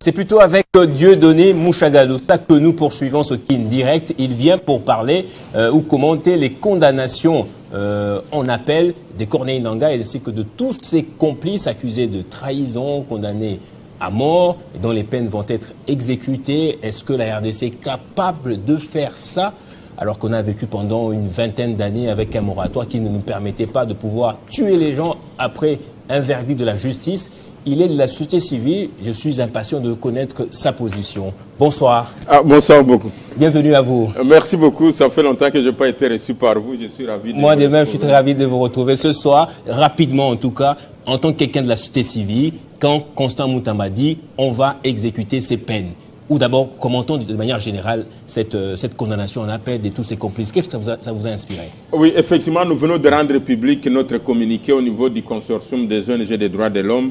C'est plutôt avec Dieudonné Mouchagalouta que nous poursuivons ce Kin Direct. Il vient pour parler ou commenter les condamnations en appel des Corneille Nangaa ainsi que de tous ses complices accusés de trahison, condamnés à mort, et dont les peines vont être exécutées. Est-ce que la RDC est capable de faire ça alors qu'on a vécu pendant une vingtaine d'années avec un moratoire qui ne nous permettait pas de pouvoir tuer les gens après un verdict de la justice? Il est de la société civile. Je suis impatient de connaître sa position. Bonsoir. Bonsoir beaucoup. Bienvenue à vous. Merci beaucoup. Ça fait longtemps que je n'ai pas été reçu par vous. Je suis ravi de Moi de même, je suis très ravi de vous retrouver ce soir, rapidement en tout cas, en tant que quelqu'un de la société civile, quand Constant Moutamba dit on va exécuter ses peines. Ou d'abord, commentons de manière générale cette condamnation en appel de tous ses complices. Qu'est-ce que ça vous a inspiré? Oui, effectivement, nous venons de rendre public notre communiqué au niveau du consortium des ONG des droits de l'homme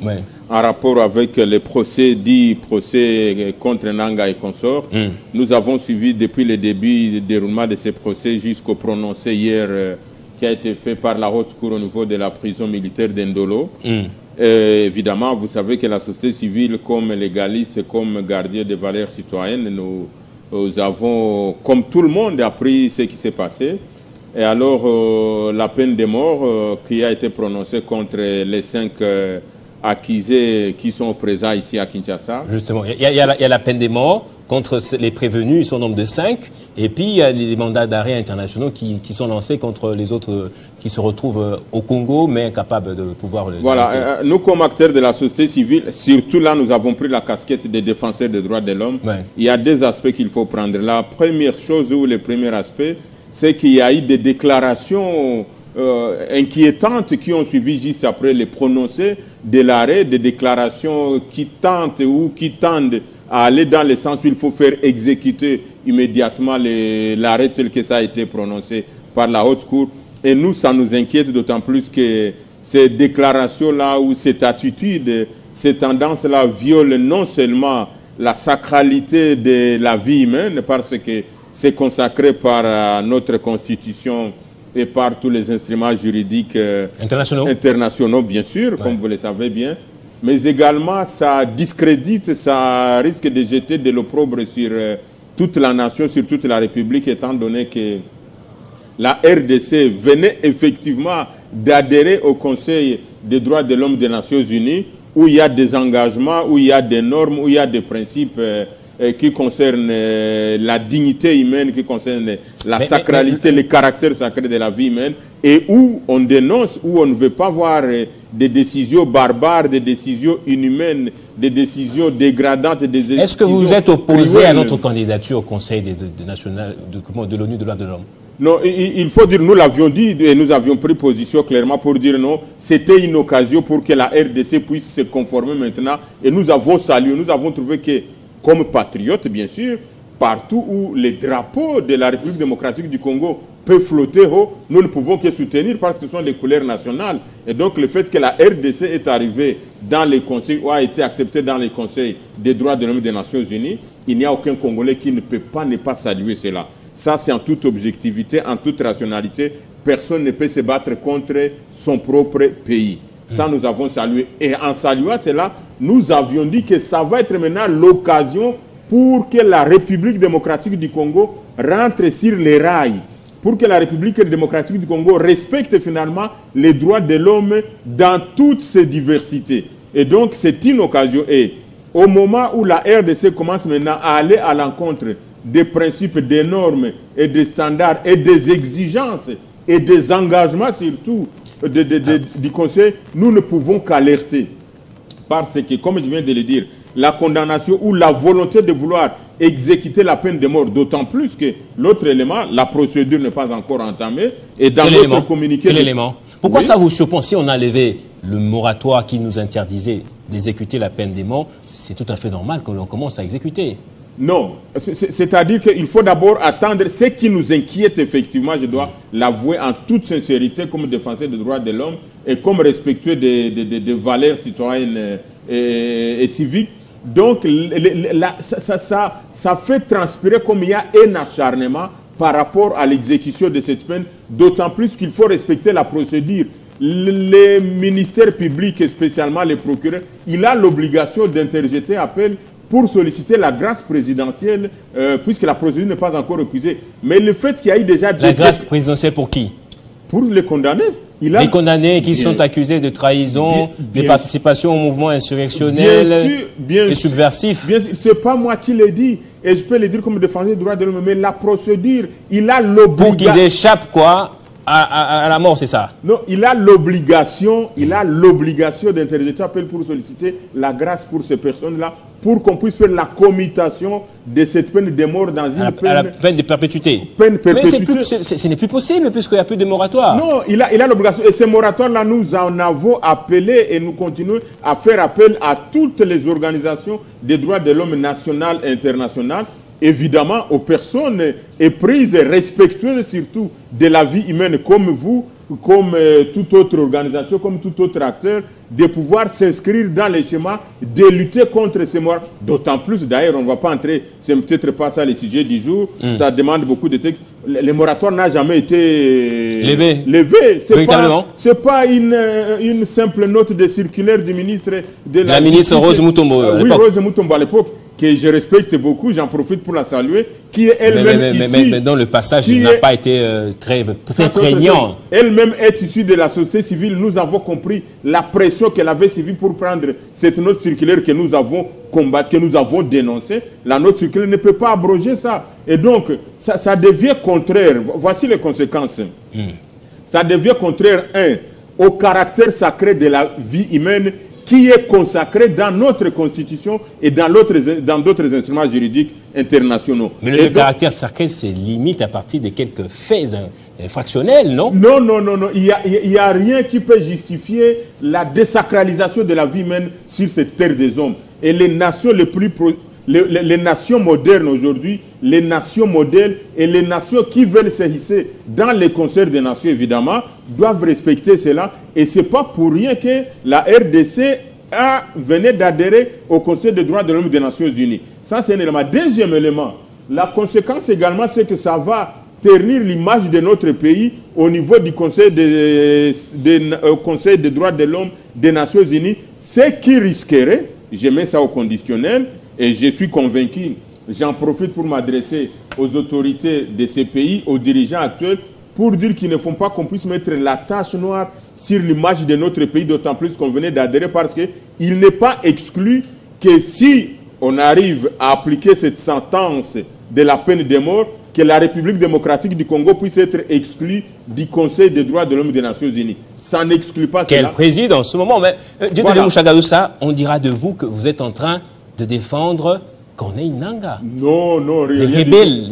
en rapport avec les procès contre Nangaa et consorts. Nous avons suivi depuis le début du déroulement de ces procès jusqu'au prononcé hier qui a été fait par la haute cour au niveau de la prison militaire d'Endolo. Évidemment, vous savez que la société civile, comme légaliste, comme gardien des valeurs citoyennes, nous avons, comme tout le monde, appris ce qui s'est passé. Et alors, la peine de mort qui a été prononcée contre les 5 accusés qui sont présents ici à Kinshasa. Justement, il y a la peine de mort contre les prévenus, ils sont au nombre de 5. Et puis, il y a les mandats d'arrêt internationaux qui sont lancés contre les autres qui se retrouvent au Congo, mais incapables de pouvoir le... Voilà, nous comme acteurs de la société civile, surtout là, nous avons pris la casquette des défenseurs des droits de l'homme. Il y a deux aspects qu'il faut prendre. La première chose, ou le premier aspect, c'est qu'il y a eu des déclarations inquiétantes qui ont suivi juste après les prononcés de l'arrêt, des déclarations qui tentent ou qui tendent à aller dans le sens où il faut faire exécuter immédiatement l'arrêt tel que ça a été prononcé par la haute cour. Et nous, ça nous inquiète d'autant plus que ces déclarations-là ou cette attitude, ces tendances-là violent non seulement la sacralité de la vie humaine, parce que c'est consacré par notre constitution et par tous les instruments juridiques internationaux bien sûr, comme vous le savez bien. Mais également, ça discrédite, ça risque de jeter de l'opprobre sur toute la nation, sur toute la République, étant donné que la RDC venait effectivement d'adhérer au Conseil des droits de l'homme des Nations Unies, où il y a des engagements, où il y a des normes, où il y a des principes qui concernent la dignité humaine, qui concernent la sacralité, le caractère sacré de la vie humaine, et où on dénonce, où on ne veut pas voir des décisions barbares, des décisions inhumaines, des décisions dégradantes. Est-ce que vous êtes opposé à notre candidature au Conseil de l'ONU des droits de l'homme? Non, il faut dire, nous l'avions dit et nous avions pris position clairement pour dire non, c'était une occasion pour que la RDC puisse se conformer maintenant. Et nous avons salué, nous avons trouvé que, comme patriotes bien sûr, partout où les drapeaux de la République démocratique du Congo peuvent flotter haut, nous ne pouvons que soutenir parce que ce sont les couleurs nationales. Et donc le fait que la RDC est arrivée dans les conseils, ou a été acceptée dans les conseils des droits de l'homme des Nations Unies, il n'y a aucun Congolais qui ne peut pas ne pas saluer cela. Ça, c'est en toute objectivité, en toute rationalité. Personne ne peut se battre contre son propre pays. Ça, nous avons salué. Et en saluant cela, nous avions dit que ça va être maintenant l'occasion pour que la République démocratique du Congo rentre sur les rails, pour que la République démocratique du Congo respecte finalement les droits de l'homme dans toutes ses diversités. Et donc, c'est une occasion. Et au moment où la RDC commence maintenant à aller à l'encontre des principes, des normes et des standards et des exigences et des engagements surtout du Conseil, nous ne pouvons qu'alerter. Parce que, comme je viens de le dire, la condamnation ou la volonté de vouloir exécuter la peine de mort, d'autant plus que l'autre élément, la procédure n'est pas encore entamée. Et dans notre communiqué... Quel élément? Pourquoi ça vous surprend? Si on a levé le moratoire qui nous interdisait d'exécuter la peine de mort, c'est tout à fait normal que l'on commence à exécuter. Non, c'est-à-dire qu'il faut d'abord attendre ce qui nous inquiète effectivement, je dois l'avouer en toute sincérité comme défenseur des droits de l'homme et comme respectueux des valeurs citoyennes et civiques. Donc ça fait transpirer comme il y a un acharnement par rapport à l'exécution de cette peine, d'autant plus qu'il faut respecter la procédure. Les ministères publics et spécialement les procureurs, il a l'obligation d'interjeter appel pour solliciter la grâce présidentielle, puisque la procédure n'est pas encore épuisée. Mais le fait qu'il y a eu déjà... La grâce présidentielle pour qui? Pour les condamnés. Les condamnés qui sont accusés de trahison, de participation au mouvement insurrectionnel et subversif. Bien sûr, c'est pas moi qui l'ai dit. Et je peux le dire comme défenseur des droits de l'homme. Mais la procédure, il a l'obligation... Pour qu'ils échappent quoi à la mort, c'est ça? Non, il a l'obligation d'interjeter appel pour solliciter la grâce pour ces personnes-là, pour qu'on puisse faire la commutation de cette peine de mort dans une la peine de perpétuité. Mais ce n'est plus possible puisqu'il n'y a plus de moratoire. Non, il a l'obligation. Et ces moratoires-là, nous en avons appelé et nous continuons à faire appel à toutes les organisations des droits de l'homme nationales et internationales, évidemment aux personnes éprises et respectueuses surtout de la vie humaine comme vous, comme toute autre organisation, comme tout autre acteur, de pouvoir s'inscrire dans les schémas de lutter contre ces morts. D'autant plus, d'ailleurs, on ne va pas entrer, c'est peut-être pas ça le sujet du jour, ça demande beaucoup de textes. Les moratoires n'ont jamais été levés. C'est pas une simple note de circulaire du ministre de la ministre Rose Mutombo. Oui, Rose Mutombo à l'époque, que je respecte beaucoup, j'en profite pour la saluer, qui est elle-même issue... Mais dans le passage, il n'a pas été très prégnant. Elle-même est issue de la société civile. Nous avons compris la pression qu'elle avait suivie pour prendre cette note circulaire que nous avons combattue, que nous avons dénoncée. La note circulaire ne peut pas abroger ça. Et donc, ça devient contraire. Voici les conséquences. Ça devient contraire, au caractère sacré de la vie humaine, qui est consacré dans notre Constitution et dans d'autres instruments juridiques internationaux. Mais le caractère sacré se limite à partir de quelques faits fractionnels, non? Non. Il n'y a rien qui peut justifier la désacralisation de la vie humaine sur cette terre des hommes. Et les nations les nations modernes aujourd'hui, les nations modèles et les nations qui veulent se hisser dans les concerts des nations, évidemment, doivent respecter cela. Et ce n'est pas pour rien que la RDC venait d'adhérer au Conseil des droits de l'homme des Nations Unies. Ça, c'est un élément. Deuxième élément, la conséquence également, c'est que ça va ternir l'image de notre pays au niveau du Conseil des droits de l'homme des Nations Unies, ce qui risquerait, je mets ça au conditionnel, et je suis convaincu, j'en profite pour m'adresser aux autorités de ces pays, aux dirigeants actuels, pour dire qu'ils ne font pas qu'on puisse mettre la tache noire sur l'image de notre pays, d'autant plus qu'on venait d'adhérer, parce qu'il n'est pas exclu que si on arrive à appliquer cette sentence de la peine de mort, que la République démocratique du Congo puisse être exclue du Conseil des droits de l'homme des Nations Unies. Ça n'exclut pas cela. Quel président en ce moment. Mais voilà. Mouchagaloussa, on dira de vous que vous êtes en train de défendre Corneille Nangaa. Non, les rebelles.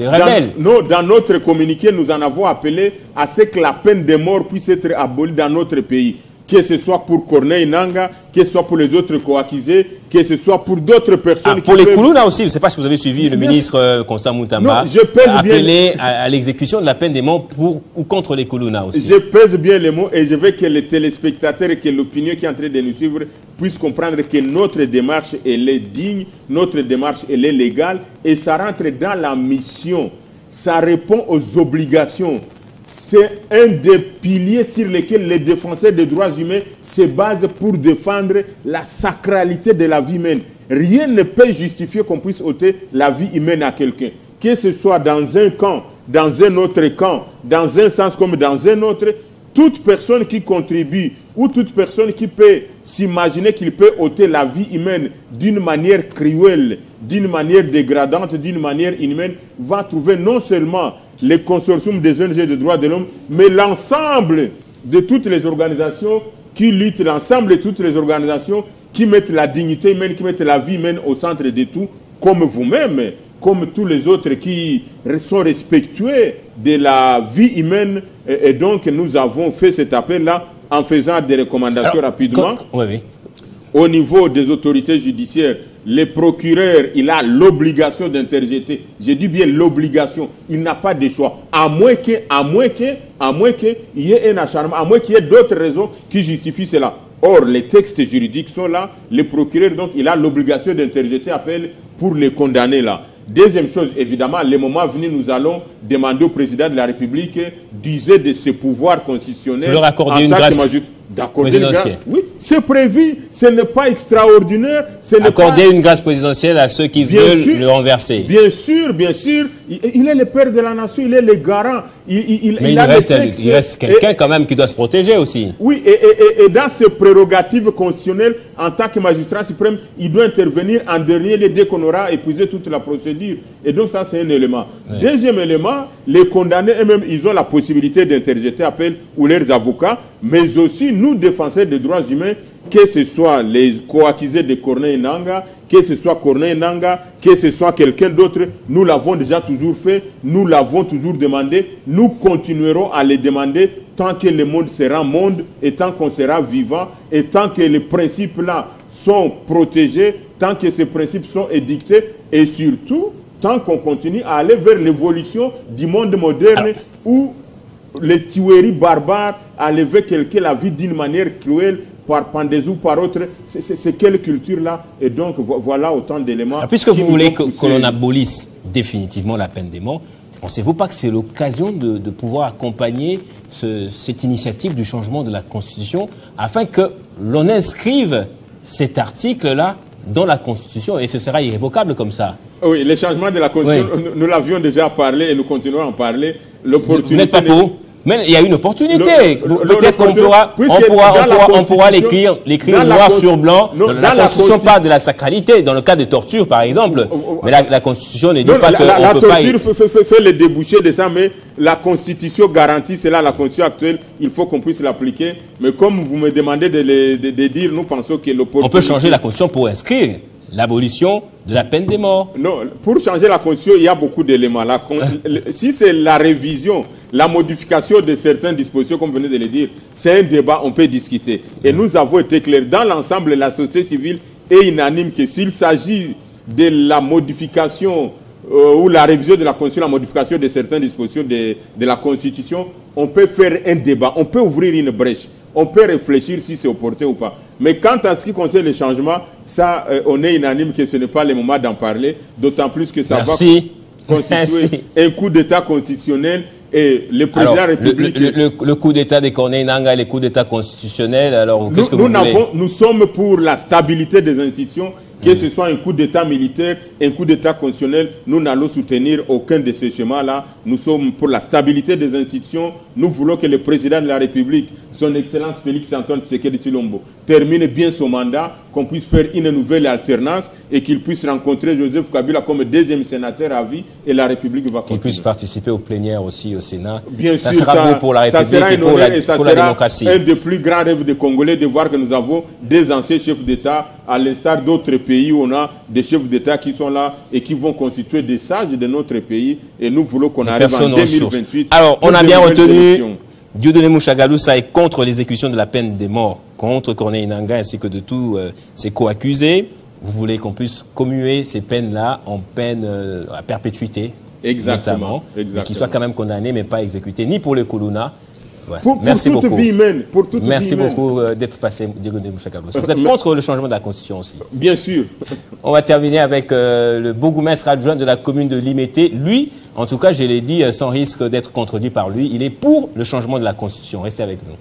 Dans notre communiqué, nous en avons appelé à ce que la peine de mort puisse être abolie dans notre pays. Que ce soit pour Corneille Nangaa, que ce soit pour les autres co-accusés, que ce soit pour d'autres personnes. Pour les Koulouna aussi, je ne sais pas si vous avez suivi le ministre Constant Moutamba appelé à l'exécution de la peine de mort pour ou contre les Koulouna aussi. Je pèse bien les mots et je veux que les téléspectateurs et que l'opinion qui est en train de nous suivre puissent comprendre que notre démarche, elle est digne, notre démarche, elle est légale et ça rentre dans la mission. Ça répond aux obligations. C'est un des piliers sur lesquels les défenseurs des droits humains se basent pour défendre la sacralité de la vie humaine. Rien ne peut justifier qu'on puisse ôter la vie humaine à quelqu'un. Que ce soit dans un camp, dans un autre camp, dans un sens comme dans un autre, toute personne qui contribue ou toute personne qui peut s'imaginer qu'il peut ôter la vie humaine d'une manière cruelle, d'une manière dégradante, d'une manière inhumaine, va trouver non seulement les consortiums des ONG de droits de l'homme, mais l'ensemble de toutes les organisations qui luttent, l'ensemble de toutes les organisations qui mettent la dignité humaine, qui mettent la vie humaine au centre de tout, comme vous-même, comme tous les autres qui sont respectueux de la vie humaine. Et donc, nous avons fait cet appel-là en faisant des recommandations rapidement. Au niveau des autorités judiciaires, le procureur, il a l'obligation d'interjeter. Je dis bien l'obligation. Il n'a pas de choix. À moins qu'il y ait un acharnement, à moins qu'il y ait d'autres raisons qui justifient cela. Or, les textes juridiques sont là. Le procureur, donc, il a l'obligation d'interjeter appel pour les condamner là. Deuxième chose, évidemment, le moment venu, nous allons demander au président de la République d'user de ses pouvoirs constitutionnels. Leur accorder une grâce. d'accorder une grâce. Oui, c'est prévu, ce n'est pas extraordinaire. Accorder une grâce présidentielle à ceux qui veulent le renverser. Bien sûr, bien sûr. Il est le père de la nation, il est le garant. Mais il reste quelqu'un quand même qui doit se protéger aussi. Oui, et dans ses prérogatives constitutionnelles, en tant que magistrat suprême, il doit intervenir en dernier lieu dès qu'on aura épuisé toute la procédure. Et donc ça, c'est un élément. Oui. Deuxième élément, les condamnés eux-mêmes, ils ont la possibilité d'interjeter appel ou leurs avocats, mais aussi nous, défenseurs des droits humains, que ce soit les co-accusés de Corneille Nangaa, que ce soit Corneille Nangaa, que ce soit quelqu'un d'autre, nous l'avons déjà toujours fait, nous l'avons toujours demandé, nous continuerons à les demander tant que le monde sera monde et tant qu'on sera vivant et tant que les principes-là sont protégés, tant que ces principes sont édictés et surtout tant qu'on continue à aller vers l'évolution du monde moderne où les tueries barbares enlever quelqu'un la vie d'une manière cruelle par pendaison ou par autre, c'est quelle culture-là? Et donc, voilà autant d'éléments. Puisque vous voulez que l'on abolisse définitivement la peine de mort, pensez-vous pas que c'est l'occasion de pouvoir accompagner cette initiative du changement de la Constitution afin que l'on inscrive cet article-là dans la Constitution et ce sera irrévocable comme ça? Oui, le changement de la Constitution, oui. Nous l'avions déjà parlé et nous continuons à en parler. L'opportunité. Vous n'êtes pas pour? Mais il y a une opportunité. Peut-être qu'on pourra l'écrire noir sur blanc. La Constitution parle de la sacralité, dans le cas de torture, par exemple. Mais la Constitution ne dit pas qu'on ne peut pas... La torture fait le débouché de ça, mais la Constitution garantit cela. La Constitution actuelle, il faut qu'on puisse l'appliquer. Mais comme vous me demandez de dire, nous pensons que l'opportunité... On peut changer la Constitution pour inscrire l'abolition de la peine de mort. Non, pour changer la Constitution, il y a beaucoup d'éléments. Si c'est la révision, la modification de certaines dispositions, comme vous venez de le dire, c'est un débat, on peut discuter. Et nous avons été clairs. Dans l'ensemble, la société civile est unanime que s'il s'agit de la modification ou la révision de la Constitution, la modification de certaines dispositions de la Constitution, on peut faire un débat, on peut ouvrir une brèche. On peut réfléchir si c'est opportun ou pas. Mais quant à ce qui concerne les changements, ça, on est unanime que ce n'est pas le moment d'en parler, d'autant plus que ça va constituer un coup d'État constitutionnel et le président de la République... Le coup d'État des Corneille Nangaa et les coups d'État constitutionnels, alors qu'est-ce que vous voulez? Nous sommes pour la stabilité des institutions, que ce soit un coup d'État militaire, un coup d'État constitutionnel, nous n'allons soutenir aucun de ces schémas-là. Nous sommes pour la stabilité des institutions. Nous voulons que le président de la République, son Excellence Félix-Antoine Tshisekedi Tshilombo, termine bien son mandat, qu'on puisse faire une nouvelle alternance et qu'il puisse rencontrer Joseph Kabila comme deuxième sénateur à vie et la République va continuer. Qu'il puisse participer aux plénières aussi au Sénat. Bien sûr, ça sera beau pour la République et pour la démocratie. Un des plus grands rêves des Congolais de voir que nous avons des anciens chefs d'État, à l'instar d'autres pays où on a des chefs d'État qui sont là et qui vont constituer des sages de notre pays. Et nous voulons qu'on arrive en 2028. Alors, on a bien retenu, Dieudonné Mouchagaloussa est contre l'exécution de la peine de mort, contre Corneille Nangaa ainsi que de tous ses co-accusés. Vous voulez qu'on puisse commuer ces peines-là en peine à perpétuité, exactement, notamment, qu'ils soient quand même condamnés mais pas exécutés, ni pour les Koulouna. Ouais. Merci beaucoup. Vie humaine, pour toute Merci vie beaucoup d'être passé, Dieudonné Mouchagaloussa. Vous êtes contre le changement de la Constitution aussi? Bien sûr. On va terminer avec le bourgmestre adjoint de la commune de Limété. Lui, en tout cas, je l'ai dit sans risque d'être contredit par lui, il est pour le changement de la Constitution. Restez avec nous.